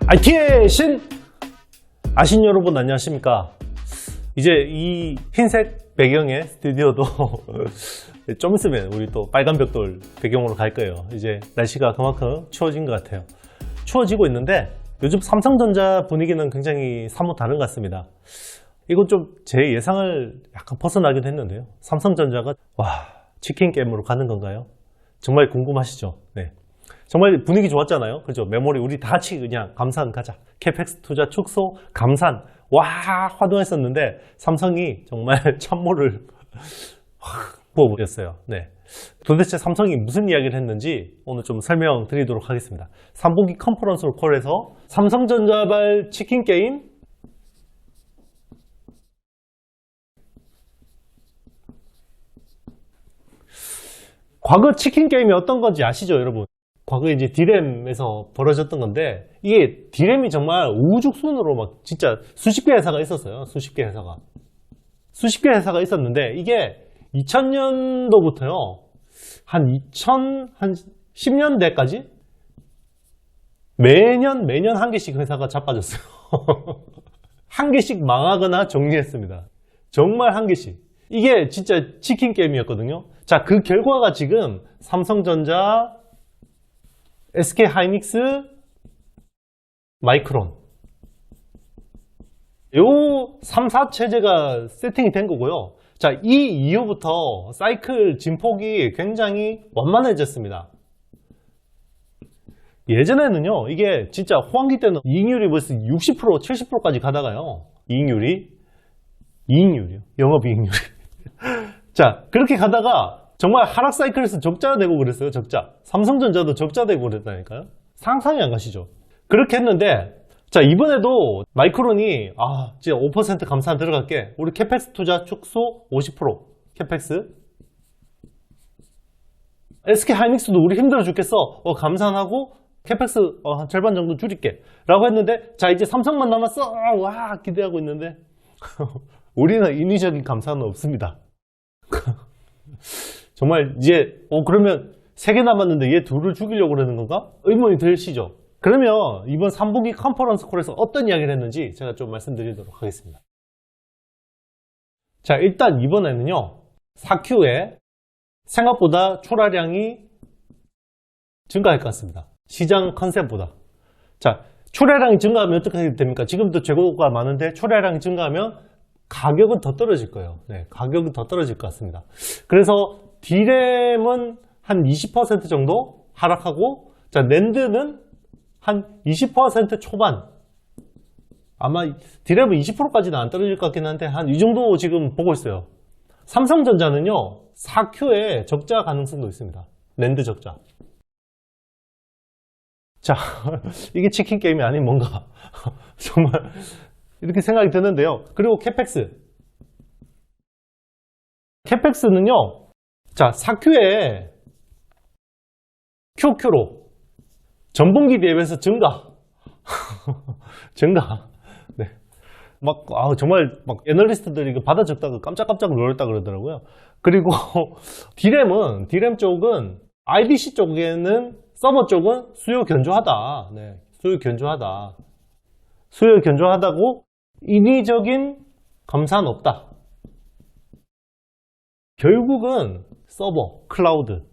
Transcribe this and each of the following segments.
IT의 신! 아신 여러분 안녕하십니까? 이제 이 흰색 배경의 스튜디오도 좀 있으면 우리 또 빨간 벽돌 배경으로 갈 거예요. 이제 날씨가 그만큼 추워진 것 같아요. 추워지고 있는데 요즘 삼성전자 분위기는 굉장히 사뭇 다른 것 같습니다. 이건 좀 제 예상을 약간 벗어나기도 했는데요. 삼성전자가 치킨 게임으로 가는 건가요? 정말 궁금하시죠? 네. 정말 분위기 좋았잖아요. 그죠? 메모리 우리 다 같이 그냥 감산 가자. 캐펙스 투자 축소 감산. 화동했었는데 삼성이 정말 참모를 확 부어버렸어요. 네. 도대체 삼성이 무슨 이야기를 했는지 오늘 좀 설명드리도록 하겠습니다. 3분기 컨퍼런스 콜에서 삼성전자발 치킨 게임 과거 치킨 게임이 어떤 건지 아시죠, 여러분? 과거에 이제 D램에서 벌어졌던 건데, 이게 D램이 정말 우후죽순으로 막 진짜 수십 개 회사가 있었어요. 수십 개 회사가. 수십 개 회사가 있었는데, 이게 2000년도부터요, 한 10년대까지 매년 한 개씩 회사가 자빠졌어요. 한 개씩 망하거나 정리했습니다. 정말 한 개씩. 이게 진짜 치킨 게임이었거든요. 자, 그 결과가 지금 삼성전자, SK하이닉스, 마이크론 요 3, 4체제가 세팅이 된 거고요. 자, 이 이후부터 사이클 진폭이 굉장히 완만해졌습니다. 예전에는요, 이게 진짜 호황기 때는 이익률이 벌써 60%, 70%까지 가다가요. 이익률이요. 영업이익률이. 자, 그렇게 가다가 정말 하락 사이클에서 적자 되고 그랬어요. 적자. 삼성전자도 적자 되고 그랬다니까요. 상상이 안 가시죠. 그렇게 했는데, 자, 이번에도 마이크론이 진짜 5% 감산 들어갈게. 우리 캐펙스 투자 축소 50% 캐펙스. SK하이닉스도 우리 힘들어 죽겠어. 감산하고 캐펙스 한 절반 정도 줄일게 라고 했는데, 자, 이제 삼성만 남았어. 기대하고 있는데 우리는 인위적인 감산은 없습니다. 정말 이제 그러면 3개 남았는데 얘 둘을 죽이려고 그러는 건가? 의문이 드시죠? 그러면 이번 3분기 컨퍼런스 콜에서 어떤 이야기를 했는지 제가 좀 말씀드리도록 하겠습니다. 자, 일단 이번에는요, 4Q에 생각보다 출하량이 증가할 것 같습니다. 시장 컨셉보다. 자, 출하량이 증가하면 어떻게 됩니까? 지금도 재고가 많은데 출하량이 증가하면 가격은 더 떨어질 거예요. 네, 가격은 더 떨어질 것 같습니다. 그래서 D램은 한 20% 정도 하락하고, 자, 낸드는 한 20% 초반. 아마 D램은 20%까지는 안 떨어질 것 같긴 한데, 한 이 정도 지금 보고 있어요. 삼성전자는요, 4Q에 적자 가능성도 있습니다. 낸드 적자. 자, 이게 치킨 게임이 아닌 뭔가. 정말. 이렇게 생각이 드는데요. 그리고 캐펙스는요, 자, 4Q에 QQ로 전분기 대비해서 증가. 증가. 네. 정말 애널리스트들이 이거 받아 적다가 깜짝깜짝 놀랐다 그러더라고요. 그리고 D램 쪽은 IDC 쪽에는 서버 쪽은 수요 견조하다. 네. 수요 견조하다고 인위적인 감산 없다. 결국은 서버, 클라우드,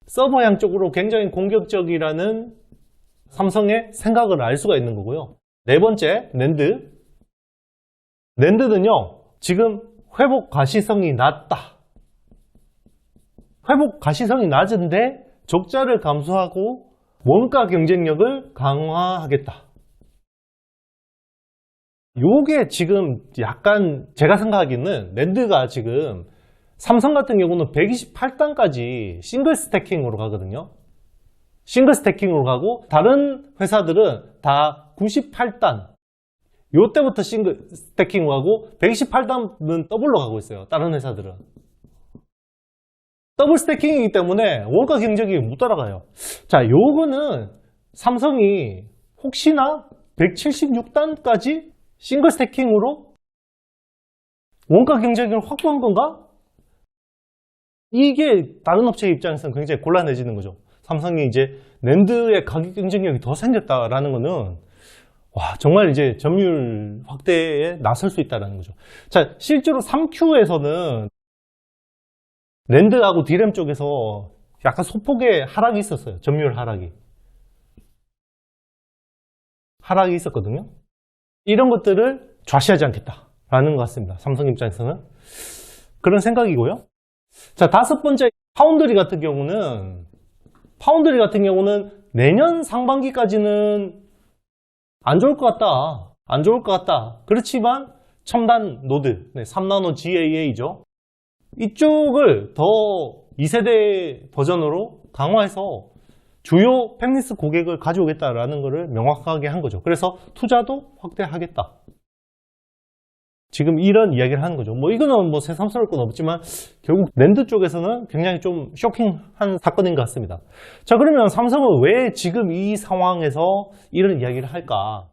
서버 양쪽으로 굉장히 공격적이라는 삼성의 생각을 알 수가 있는 거고요. 네 번째, 낸드. 낸드는요, 지금 회복 가시성이 낮다. 회복 가시성이 낮은데 적자를 감소하고 원가 경쟁력을 강화하겠다. 요게 지금 약간 제가 생각하기는 낸드가 지금 삼성 같은 경우는 128단까지 싱글 스태킹으로 가거든요. 싱글 스태킹으로 가고 다른 회사들은 다 98단. 요때부터 싱글 스태킹으로 가고 128단은 더블로 가고 있어요. 다른 회사들은. 더블 스태킹이기 때문에 원가 경쟁이 못 따라가요. 자, 요거는 삼성이 혹시나 176단까지 싱글 스태킹으로 원가 경쟁력을 확보한 건가? 이게 다른 업체 입장에서는 굉장히 곤란해지는 거죠. 삼성이 이제 낸드의 가격 경쟁력이 더 생겼다라는 거는 와, 정말 이제 점유율 확대에 나설 수 있다는 거죠. 자, 실제로 3Q에서는 낸드하고 D램 쪽에서 약간 소폭의 하락이 있었어요. 점유율 하락이 있었거든요. 이런 것들을 좌시하지 않겠다라는 것 같습니다. 삼성 입장에서는 그런 생각이고요. 자, 다섯 번째 파운드리 같은 경우는 내년 상반기까지는 안 좋을 것 같다. 그렇지만 첨단 노드, 3나노 GAA죠. 이쪽을 더 2세대 버전으로 강화해서 주요 팹리스 고객을 가져오겠다라는 것을 명확하게 한 거죠. 그래서 투자도 확대하겠다. 지금 이런 이야기를 하는 거죠. 뭐 이거는 뭐 새삼스러울 건 없지만 결국 낸드 쪽에서는 굉장히 좀 쇼킹한 사건인 것 같습니다. 자, 그러면 삼성은 왜 지금 이 상황에서 이런 이야기를 할까?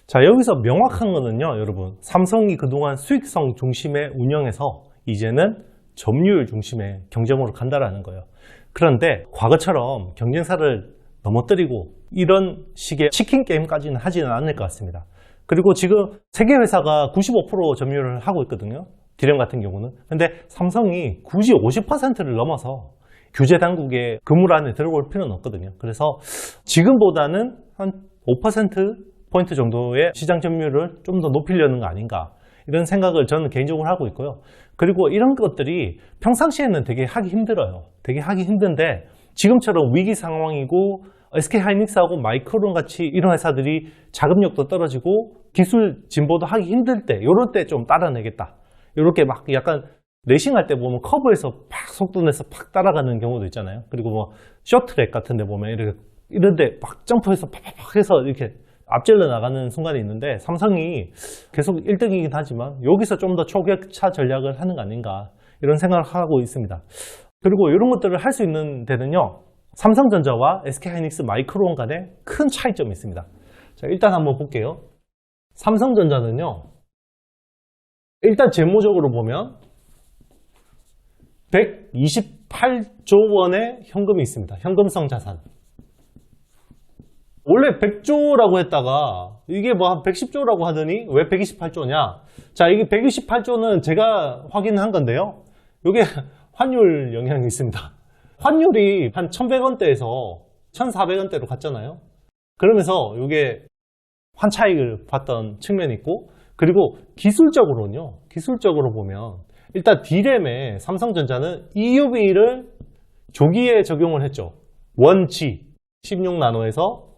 자, 여기서 명확한 거는요, 여러분. 삼성이 그동안 수익성 중심의 운영에서 이제는 점유율 중심의 경쟁으로 간다라는 거예요. 그런데 과거처럼 경쟁사를 넘어뜨리고 이런 식의 치킨 게임까지는 하지는 않을 것 같습니다. 그리고 지금 세계 회사가 95% 점유율을 하고 있거든요. D램 같은 경우는. 근데 삼성이 굳이 50%를 넘어서 규제 당국의 그물 안에 들어올 필요는 없거든요. 그래서 지금보다는 한 5%포인트 정도의 시장 점유율을 좀 더 높이려는 거 아닌가. 이런 생각을 저는 개인적으로 하고 있고요. 그리고 이런 것들이 평상시에는 되게 하기 힘들어요. 되게 하기 힘든데 지금처럼 위기 상황이고 SK하이닉스하고 마이크론 같이 이런 회사들이 자금력도 떨어지고 기술 진보도 하기 힘들 때 이럴 때 좀 따라내겠다. 이렇게 막 약간 레이싱할 때 보면 커브에서 팍 속도 내서 팍 따라가는 경우도 있잖아요. 그리고 뭐 쇼트트랙 같은 데 보면 이런 데 막 점프해서 팍팍팍 해서 이렇게 앞질러 나가는 순간이 있는데 삼성이 계속 1등이긴 하지만 여기서 좀 더 초격차 전략을 하는 거 아닌가 이런 생각을 하고 있습니다. 그리고 이런 것들을 할 수 있는 데는요, 삼성전자와 SK하이닉스 마이크론 간에 큰 차이점이 있습니다. 자, 일단 한번 볼게요. 삼성전자는요, 일단 재무적으로 보면 128조 원의 현금이 있습니다. 현금성 자산. 원래 100조라고 했다가 이게 뭐 한 110조라고 하더니 왜 128조냐? 자, 이게 128조는 제가 확인한 건데요. 이게 환율 영향이 있습니다. 환율이 한 1100원대에서 1400원대로 갔잖아요. 그러면서 이게 환차익을 봤던 측면이 있고, 그리고 기술적으로 보면 일단 D램에 삼성전자는 EUV를 조기에 적용을 했죠. 원G 16나노에서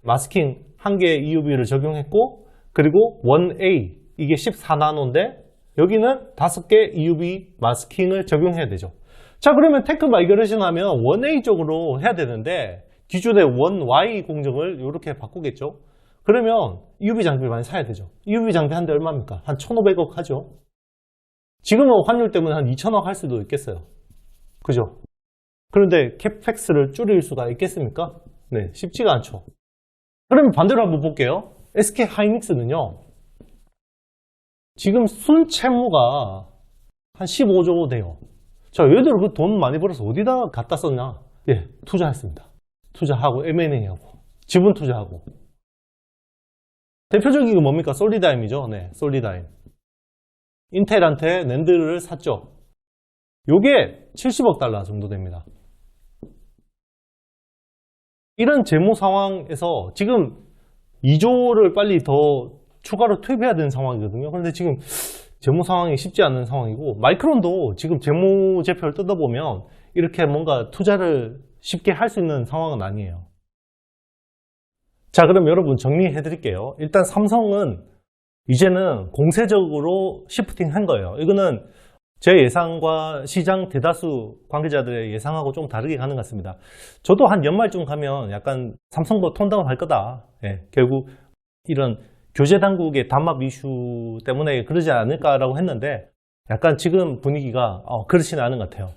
마스킹 1개 EUV를 적용했고, 그리고 1A 이게 14나노인데 여기는 5개 EUV 마스킹을 적용해야 되죠. 자, 그러면 테크 마이그레이션 하면 1A 쪽으로 해야 되는데 기존의 1Y 공정을 이렇게 바꾸겠죠. 그러면 EUV 장비를 많이 사야 되죠. EUV 장비 한 대 얼마입니까? 한 1,500억 하죠. 지금은 환율 때문에 한 2,000억 할 수도 있겠어요. 그죠? 그런데 캐펙스를 줄일 수가 있겠습니까? 네, 쉽지가 않죠. 그러면 반대로 한번 볼게요. SK하이닉스는요, 지금 순채무가 한 15조 돼요. 자, 얘들 그 돈 많이 벌어서 어디다 갖다 썼냐? 예, 투자했습니다. 투자하고 M&A하고 지분 투자하고. 대표적인 게 뭡니까? 솔리다임이죠. 네, 솔리다임. 인텔한테 낸드를 샀죠. 요게 70억 달러 정도 됩니다. 이런 재무 상황에서 지금 2조를 빨리 더 추가로 투입해야 되는 상황이거든요. 그런데 지금 재무 상황이 쉽지 않은 상황이고, 마이크론도 지금 재무제표를 뜯어보면 이렇게 뭔가 투자를 쉽게 할 수 있는 상황은 아니에요. 자, 그럼 여러분 정리해 드릴게요. 일단 삼성은 이제는 공세적으로 시프팅 한 거예요. 이거는 제 예상과 시장 대다수 관계자들의 예상하고 좀 다르게 가는 것 같습니다. 저도 한 연말쯤 가면 약간 삼성도 톤다운 할 거다. 예, 결국 이런 규제 당국의 단합 이슈 때문에 그러지 않을까라고 했는데 약간 지금 분위기가 그렇지는 않은 것 같아요.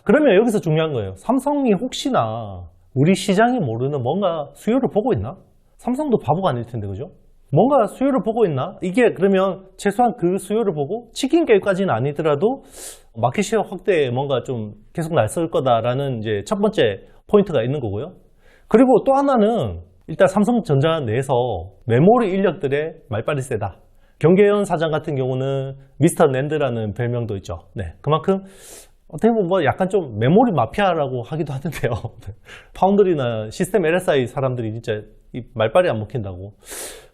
그러면 여기서 중요한 거예요. 삼성이 혹시나 우리 시장이 모르는 뭔가 수요를 보고 있나? 삼성도 바보가 아닐 텐데, 그죠? 뭔가 수요를 보고 있나? 이게 그러면 최소한 그 수요를 보고 치킨 게임까지는 아니더라도 마켓 시어 확대에 뭔가 좀 계속 날설 거다라는 이제 첫 번째 포인트가 있는 거고요. 그리고 또 하나는 일단 삼성전자 내에서 메모리 인력들의 말빨이 세다. 경계현 사장 같은 경우는 미스터 낸드라는 별명도 있죠. 네, 그만큼 어떻게 보면 뭐 약간 좀 메모리 마피아라고 하기도 하는데요. 파운드리나 시스템 LSI 사람들이 진짜 이 말빨이 안 먹힌다고.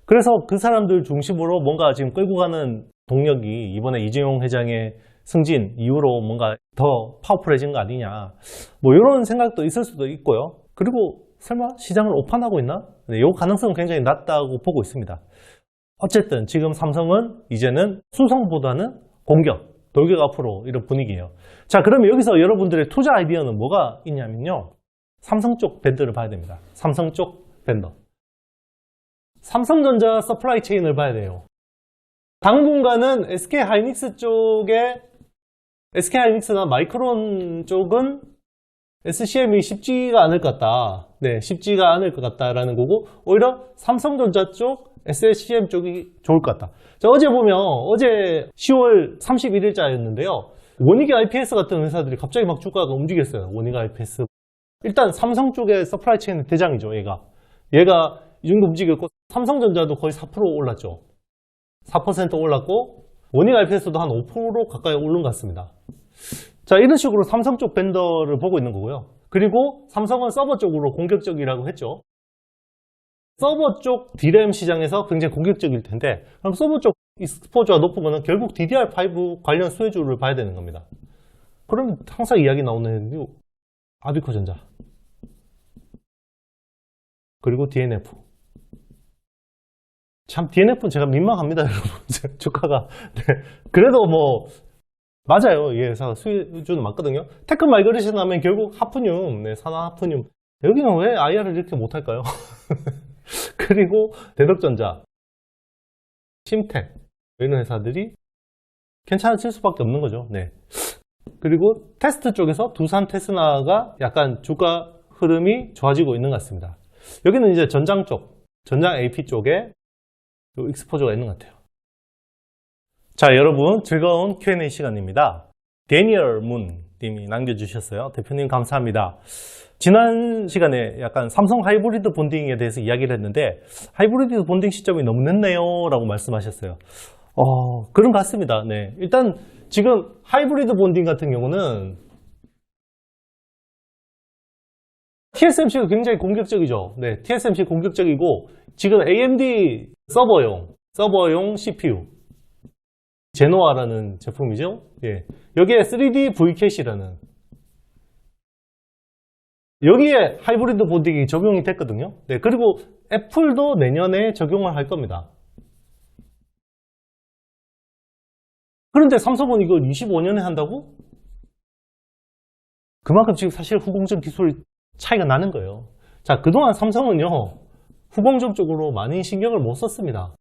그래서 그 사람들 중심으로 뭔가 지금 끌고 가는 동력이 이번에 이재용 회장의 승진 이후로 뭔가 더 파워풀해진 거 아니냐. 뭐 이런 생각도 있을 수도 있고요. 그리고 설마 시장을 오판하고 있나? 네, 이 가능성은 굉장히 낮다고 보고 있습니다. 어쨌든 지금 삼성은 이제는 수성보다는 공격, 돌격 앞으로 이런 분위기예요. 자, 그러면 여기서 여러분들의 투자 아이디어는 뭐가 있냐면요. 삼성 쪽 밴드를 봐야 됩니다. 삼성 쪽 밴더. 삼성전자 서플라이 체인을 봐야 돼요. 당분간은 SK하이닉스 쪽에 SK하이닉스나 마이크론 쪽은 SCM이 쉽지가 않을 것 같다. 네, 쉽지가 않을 것 같다라는 거고 오히려 삼성전자 쪽 SCM 쪽이 좋을 것 같다. 자, 어제 보면 어제 10월 31일자였는데요. 원익 IPS 같은 회사들이 갑자기 막 주가가 움직였어요. 원익 IPS. 일단 삼성 쪽의 서플라이 체인 대장이죠. 얘가 이 정도 움직였고 삼성전자도 거의 4% 올랐죠. 4% 올랐고 원익 IPS도 한 5% 가까이 오른 것 같습니다. 자, 이런 식으로 삼성 쪽 밴더를 보고 있는 거고요. 그리고 삼성은 서버 쪽으로 공격적이라고 했죠. 서버 쪽 DRAM 시장에서 굉장히 공격적일 텐데 그럼 서버 쪽 익스포저가 높으면 결국 DDR5 관련 수혜주를 봐야 되는 겁니다. 그럼 항상 이야기 나오는 아비코전자 그리고 DNF. 참 DNF는 제가 민망합니다, 여러분. 주가가. 네. 그래도 뭐 맞아요. 이 회사 수혜주는 맞거든요. 테크 마이그레이션 하면 결국 하프늄, 네, 산화 하프늄. 여기는 왜 IR을 이렇게 못할까요? 그리고 대덕전자, 심텍 이런 회사들이 괜찮아질 수밖에 없는 거죠. 네. 그리고 테스트 쪽에서 두산 테스나가 약간 주가 흐름이 좋아지고 있는 것 같습니다. 여기는 이제 전장 쪽, 전장 AP 쪽에 익스포저가 있는 것 같아요. 자, 여러분 즐거운 Q&A 시간입니다. 데니얼 문 님이 남겨주셨어요. 대표님 감사합니다. 지난 시간에 약간 삼성 하이브리드 본딩에 대해서 이야기를 했는데 하이브리드 본딩 시점이 너무 늦네요 라고 말씀하셨어요. 그런 것 같습니다. 네. 일단 지금 하이브리드 본딩 같은 경우는 TSMC가 굉장히 공격적이죠. 네, TSMC 공격적이고 지금 AMD 서버용 CPU 제노아라는 제품이죠. 예. 여기에 3D Vcache라는 여기에 하이브리드 본딩이 적용이 됐거든요. 네, 그리고 애플도 내년에 적용을 할 겁니다. 그런데 삼성은 이걸 25년에 한다고? 그만큼 지금 사실 후공정 기술 차이가 나는 거예요. 자, 그동안 삼성은요, 후공정 쪽으로 많이 신경을 못 썼습니다.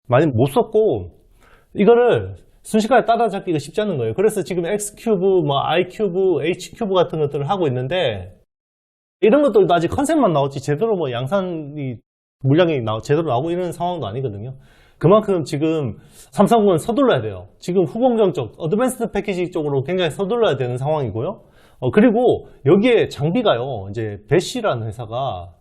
많이 못 썼고, 이거를 순식간에 따라잡기가 쉽지 않은 거예요. 그래서 지금 X큐브, I큐브, H큐브 같은 것들을 하고 있는데, 이런 것들도 아직 컨셉만 나왔지, 제대로 양산이, 물량이 제대로 나오고 이런 상황도 아니거든요. 그만큼 지금 삼성은 서둘러야 돼요. 지금 후공정 쪽, 어드밴스드 패키지 쪽으로 굉장히 서둘러야 되는 상황이고요. 그리고 여기에 장비가요, 이제 배시라는 회사가,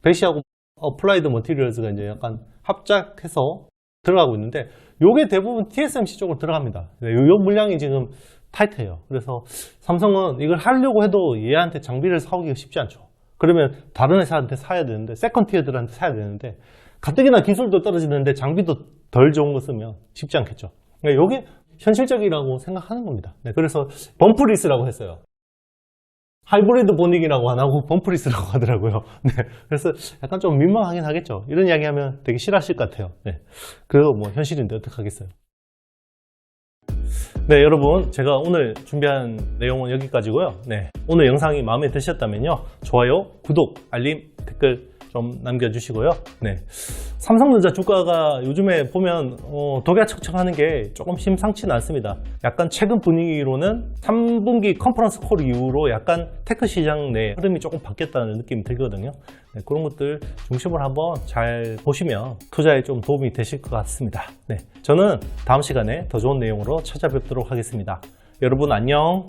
배시하고 어플라이드 머티리얼즈가 이제 약간 합작해서 들어가고 있는데, 요게 대부분 TSMC 쪽으로 들어갑니다. 요 물량이 지금 타이트해요. 그래서 삼성은 이걸 하려고 해도 얘한테 장비를 사오기가 쉽지 않죠. 그러면 다른 회사한테 사야 되는데, 세컨티어들한테 사야 되는데, 가뜩이나 기술도 떨어지는데 장비도 덜 좋은 거 쓰면 쉽지 않겠죠. 그러니까 이게 현실적이라고 생각하는 겁니다. 네, 그래서 범프리스라고 했어요. 하이브리드 본딩이라고 안 하고 범프리스라고 하더라고요. 네, 그래서 약간 좀 민망하긴 하겠죠. 이런 이야기 하면 되게 싫어하실 것 같아요. 네, 그래도 뭐 현실인데 어떡하겠어요. 네, 여러분 제가 오늘 준비한 내용은 여기까지고요. 네, 오늘 영상이 마음에 드셨다면요, 좋아요, 구독, 알림, 댓글 좀 좀 남겨주시고요. 네. 삼성전자 주가가 요즘에 보면 도개척척하는 게 조금 심상치는 않습니다. 약간 최근 분위기로는 3분기 컨퍼런스 콜 이후로 약간 테크 시장 내 흐름이 조금 바뀌었다는 느낌이 들거든요. 네, 그런 것들 중심으로 한번 잘 보시면 투자에 좀 도움이 되실 것 같습니다. 네, 저는 다음 시간에 더 좋은 내용으로 찾아뵙도록 하겠습니다. 여러분 안녕.